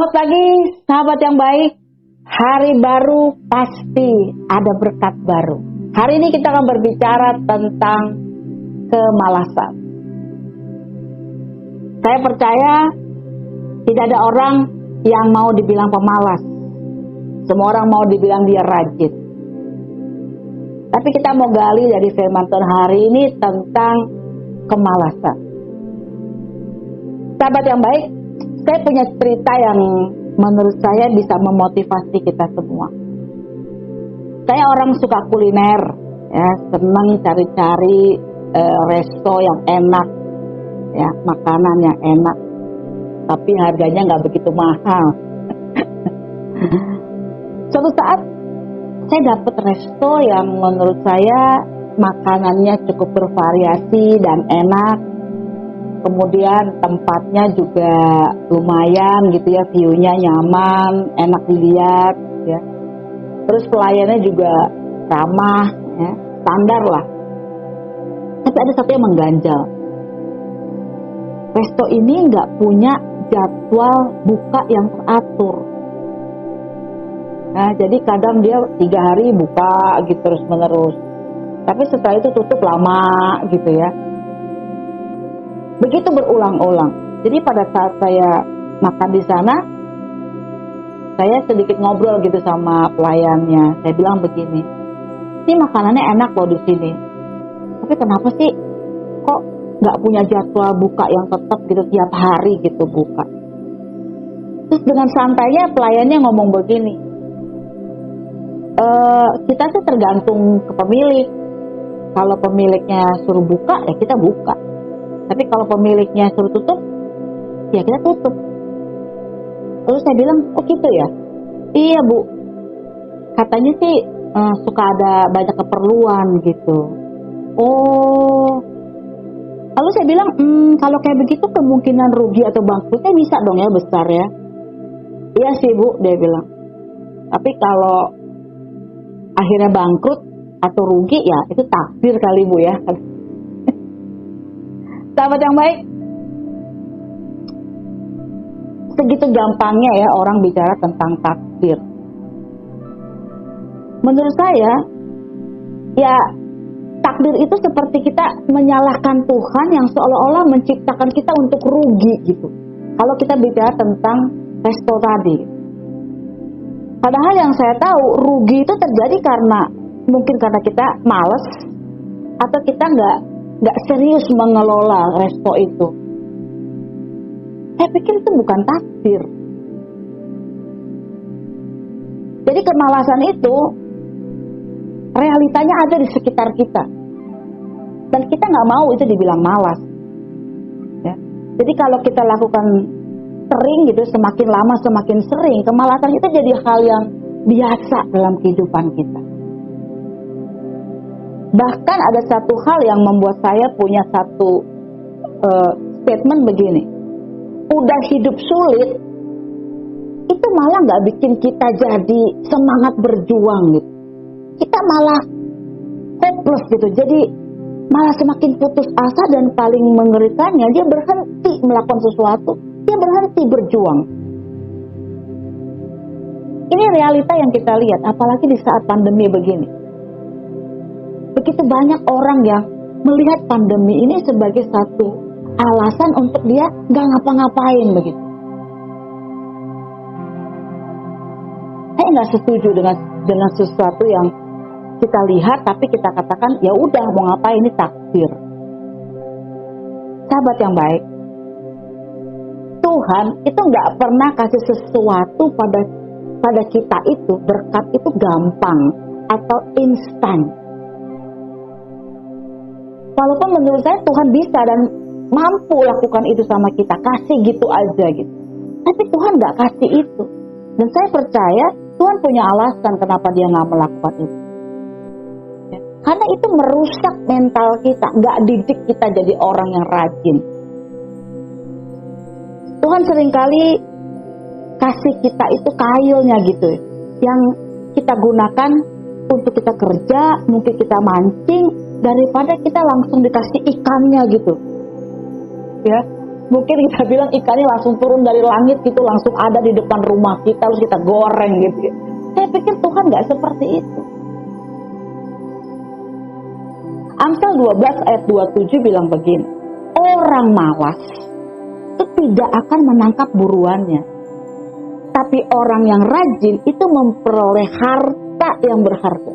Selamat pagi sahabat yang baik. Hari baru pasti ada berkat baru. Hari ini kita akan berbicara tentang kemalasan. Saya percaya tidak ada orang yang mau dibilang pemalas. Semua orang mau dibilang dia rajin. Tapi kita mau gali dari firman Tuhan hari ini tentang kemalasan. Sahabat yang baik, saya punya cerita yang menurut saya bisa memotivasi kita semua. Saya orang suka kuliner, ya, senang cari-cari resto yang enak, ya, makanan yang enak, tapi harganya nggak begitu mahal. Suatu saat saya dapat resto yang menurut saya makanannya cukup bervariasi dan enak. Kemudian tempatnya juga lumayan gitu ya, view-nya nyaman, enak dilihat ya. Terus pelayannya juga ramah ya, standar lah. Tapi ada satu yang mengganjal. Resto ini nggak punya jadwal buka yang teratur. Nah, jadi kadang dia 3 hari buka gitu terus menerus. Tapi setelah itu tutup lama gitu ya. Begitu berulang-ulang. Jadi pada saat saya makan di sana, saya sedikit ngobrol gitu sama pelayannya. Saya bilang begini, ini makanannya enak loh di sini. Tapi kenapa sih kok nggak punya jadwal buka yang tetap gitu tiap hari gitu buka? Terus dengan santainya pelayannya ngomong begini, kita sih tergantung ke pemilik. Kalau pemiliknya suruh buka ya kita buka. Tapi kalau pemiliknya suruh tutup, ya kita tutup. Terus saya bilang, oh gitu ya? Iya Bu, katanya sih suka ada banyak keperluan gitu. Oh, lalu saya bilang, kalau kayak begitu kemungkinan rugi atau bangkrutnya bisa dong ya, besar ya. Iya sih Bu, dia bilang. Tapi kalau akhirnya bangkrut atau rugi ya itu takdir kali Bu ya. Sahabat yang baik, segitu gampangnya ya orang bicara tentang takdir. Menurut saya, ya takdir itu seperti kita menyalahkan Tuhan yang seolah-olah menciptakan kita untuk rugi gitu. Kalau kita bicara tentang resto tadi. Padahal yang saya tahu rugi itu terjadi mungkin karena kita malas atau kita nggak serius mengelola resto itu. Saya pikir itu bukan takdir. Jadi kemalasan itu realitanya ada di sekitar kita, dan kita nggak mau itu dibilang malas. Ya. Jadi kalau kita lakukan sering gitu, semakin lama semakin sering, kemalasan itu jadi hal yang biasa dalam kehidupan kita. Bahkan ada satu hal yang membuat saya punya satu statement begini. Udah hidup sulit, itu malah gak bikin kita jadi semangat berjuang gitu. Kita malah hopeless gitu. Jadi malah semakin putus asa, dan paling mengerikannya dia berhenti melakukan sesuatu. Dia berhenti berjuang. Ini realita yang kita lihat, apalagi di saat pandemi begini. Begitu banyak orang yang melihat pandemi ini sebagai satu alasan untuk dia gak ngapa-ngapain begitu. Saya gak setuju dengan sesuatu yang kita lihat tapi kita katakan ya udah mau ngapain, ini takdir. Sahabat yang baik, Tuhan itu gak pernah kasih sesuatu pada kita itu, berkat itu gampang atau instan. Walaupun menurut saya Tuhan bisa dan mampu lakukan itu sama kita, kasih gitu aja gitu. Tapi Tuhan gak kasih itu. Dan saya percaya Tuhan punya alasan kenapa dia gak melakukan itu. Ya. Karena itu merusak mental kita, gak didik kita jadi orang yang rajin. Tuhan seringkali kasih kita itu kailnya gitu, yang kita gunakan untuk kita kerja, mungkin kita mancing, daripada kita langsung dikasih ikannya gitu. Ya, Mungkin kita bilang ikannya langsung turun dari langit gitu, langsung ada di depan rumah kita, terus kita goreng gitu. Saya pikir Tuhan gak seperti itu. Amsal 12 ayat 27 bilang begini, orang malas itu tidak akan menangkap buruannya, tapi orang yang rajin itu memperoleh harta yang berharga.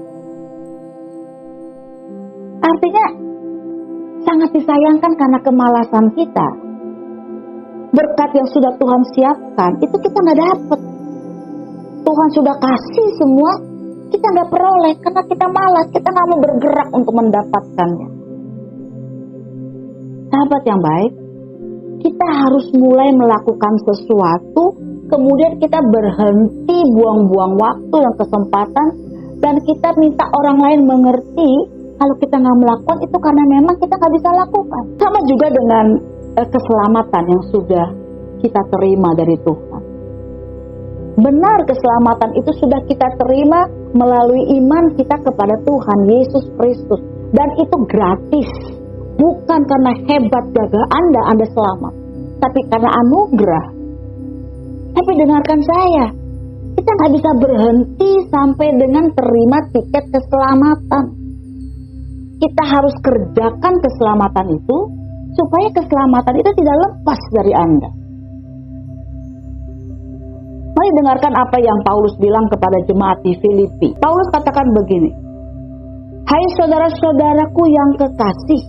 Artinya sangat disayangkan karena kemalasan kita. Berkat yang sudah Tuhan siapkan itu kita gak dapet. Tuhan sudah kasih semua, kita gak peroleh karena kita malas, kita gak mau bergerak untuk mendapatkannya. Sahabat yang baik, kita harus mulai melakukan sesuatu, kemudian kita berhenti buang-buang waktu dan kesempatan, dan kita minta orang lain mengerti kalau kita gak melakukan itu karena memang kita gak bisa lakukan. Sama juga dengan keselamatan yang sudah kita terima dari Tuhan. Benar, keselamatan itu sudah kita terima melalui iman kita kepada Tuhan Yesus Kristus, dan itu gratis. Bukan karena hebat gagah Anda selamat, tapi karena anugerah. Tapi dengarkan saya, kita gak bisa berhenti sampai dengan terima tiket keselamatan. Kita harus kerjakan keselamatan itu supaya keselamatan itu tidak lepas dari Anda. Mari dengarkan apa yang Paulus bilang kepada jemaat di Filipi. Paulus katakan begini, hai saudara-saudaraku yang kekasih,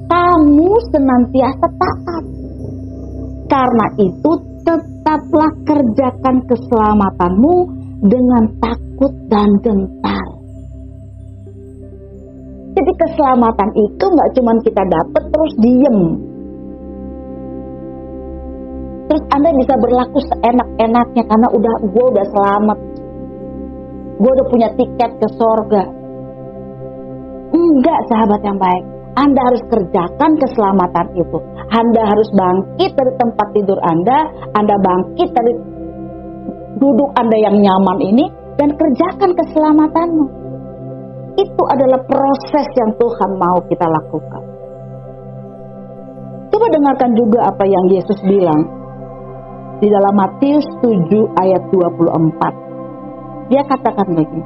kamu senantiasa taat. Karena itu tetaplah kerjakan keselamatanmu dengan takut dan gentar. Jadi keselamatan itu gak cuma kita dapat terus diem. Terus Anda bisa berlaku seenak-enaknya karena gue udah selamat. Gue udah punya tiket ke sorga. Enggak, sahabat yang baik. Anda harus kerjakan keselamatan itu. Anda harus bangkit dari tempat tidur Anda bangkit dari duduk Anda yang nyaman ini, dan kerjakan keselamatanmu. Itu adalah proses yang Tuhan mau kita lakukan. Coba dengarkan juga apa yang Yesus bilang di dalam Matius 7 ayat 24. Dia katakan begini,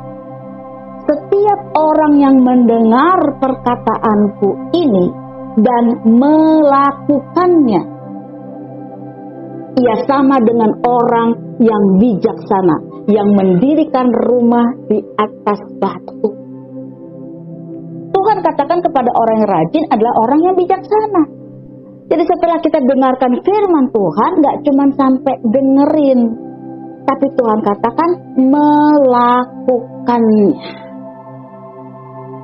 setiap orang yang mendengar perkataanku ini dan melakukannya, ia sama dengan orang yang bijaksana, yang mendirikan rumah di atas batu. Tuhan katakan kepada orang yang rajin adalah orang yang bijaksana. Jadi setelah kita dengarkan firman Tuhan, gak cuma sampai dengerin, tapi Tuhan katakan melakukannya.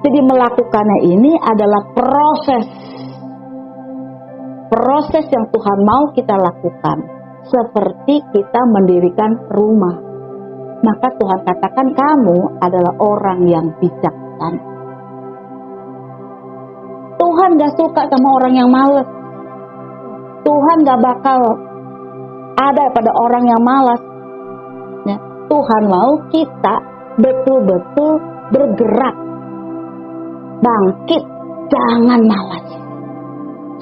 Jadi melakukannya ini adalah proses yang Tuhan mau kita lakukan. Seperti kita mendirikan rumah, maka Tuhan katakan kamu adalah orang yang bijaksana. Tuhan gak suka sama orang yang malas. Tuhan gak bakal ada pada orang yang malas. Ya, Tuhan mau kita betul-betul bergerak, bangkit, jangan malas.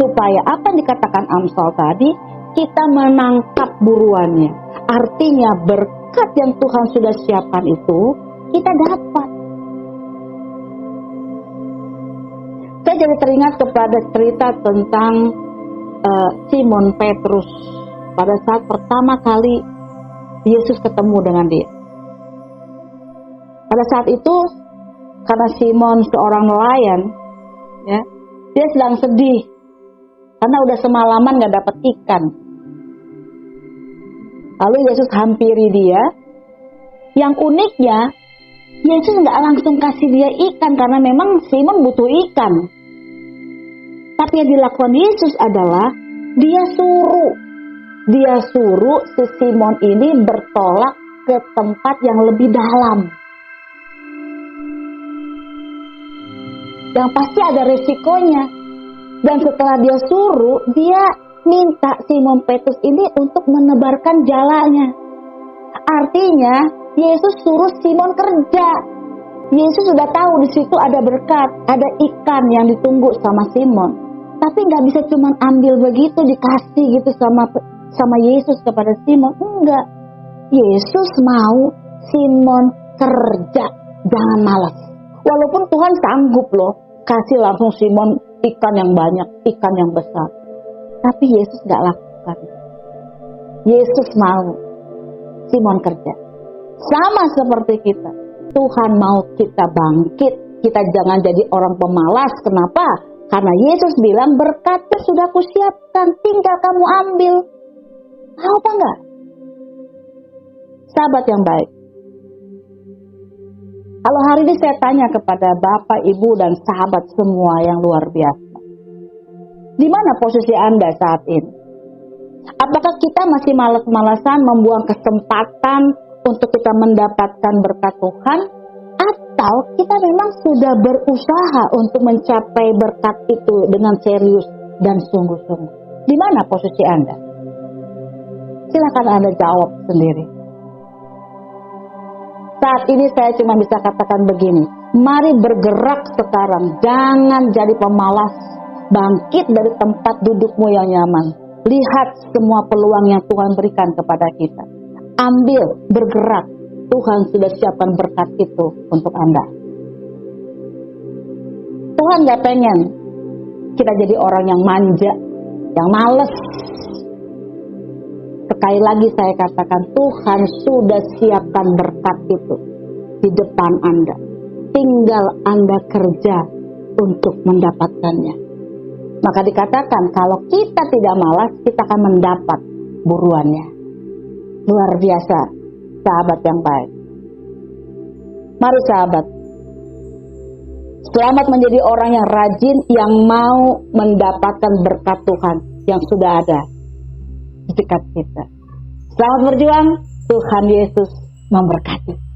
Supaya apa yang dikatakan Amsal tadi, kita menangkap buruannya. Artinya berkat yang Tuhan sudah siapkan itu, kita dapat. Saya jadi teringat kepada cerita tentang Simon Petrus pada saat pertama kali Yesus ketemu dengan dia. Pada saat itu karena Simon seorang nelayan, ya, dia sedang sedih karena udah semalaman gak dapat ikan. Lalu Yesus hampiri dia. Yang uniknya, Yesus gak langsung kasih dia ikan karena memang Simon butuh ikan. Tapi yang dilakukan Yesus adalah dia suruh si Simon ini bertolak ke tempat yang lebih dalam. Yang pasti ada resikonya. Dan setelah dia suruh, dia minta Simon Petrus ini untuk menebarkan jalannya. Artinya Yesus suruh Simon kerja. Yesus sudah tahu di situ ada berkat, ada ikan yang ditunggu sama Simon. Tapi nggak bisa cuma ambil begitu dikasih gitu sama Yesus kepada Simon. Enggak. Yesus mau Simon kerja, jangan malas. Walaupun Tuhan sanggup loh kasih langsung Simon ikan yang banyak, ikan yang besar. Tapi Yesus nggak lakukan. Yesus mau Simon kerja. Sama seperti kita. Tuhan mau kita bangkit. Kita jangan jadi orang pemalas. Kenapa? Karena Yesus bilang berkatnya sudah kusiapkan. Tinggal kamu ambil. Mau apa enggak? Sahabat yang baik. Kalau hari ini saya tanya kepada Bapak, Ibu, dan sahabat semua yang luar biasa. Di mana posisi Anda saat ini? Apakah kita masih malas-malasan membuang kesempatan untuk kita mendapatkan berkat Tuhan? Atau kita memang sudah berusaha untuk mencapai berkat itu dengan serius dan sungguh-sungguh? Di mana posisi Anda? Silakan Anda jawab sendiri. Saat ini saya cuma bisa katakan begini. Mari bergerak sekarang. Jangan jadi pemalas. Bangkit dari tempat dudukmu yang nyaman. Lihat semua peluang yang Tuhan berikan kepada kita. Ambil, bergerak. Tuhan sudah siapkan berkat itu untuk Anda. Tuhan gak pengen kita jadi orang yang manja, yang males. Sekali lagi saya katakan, Tuhan sudah siapkan berkat itu di depan Anda. Tinggal Anda kerja untuk mendapatkannya. Maka dikatakan kalau kita tidak malas, kita akan mendapat buruannya. Luar biasa, sahabat yang baik. Mari sahabat, selamat menjadi orang yang rajin, yang mau mendapatkan berkat Tuhan yang sudah ada di dekat kita. Selamat berjuang, Tuhan Yesus memberkati.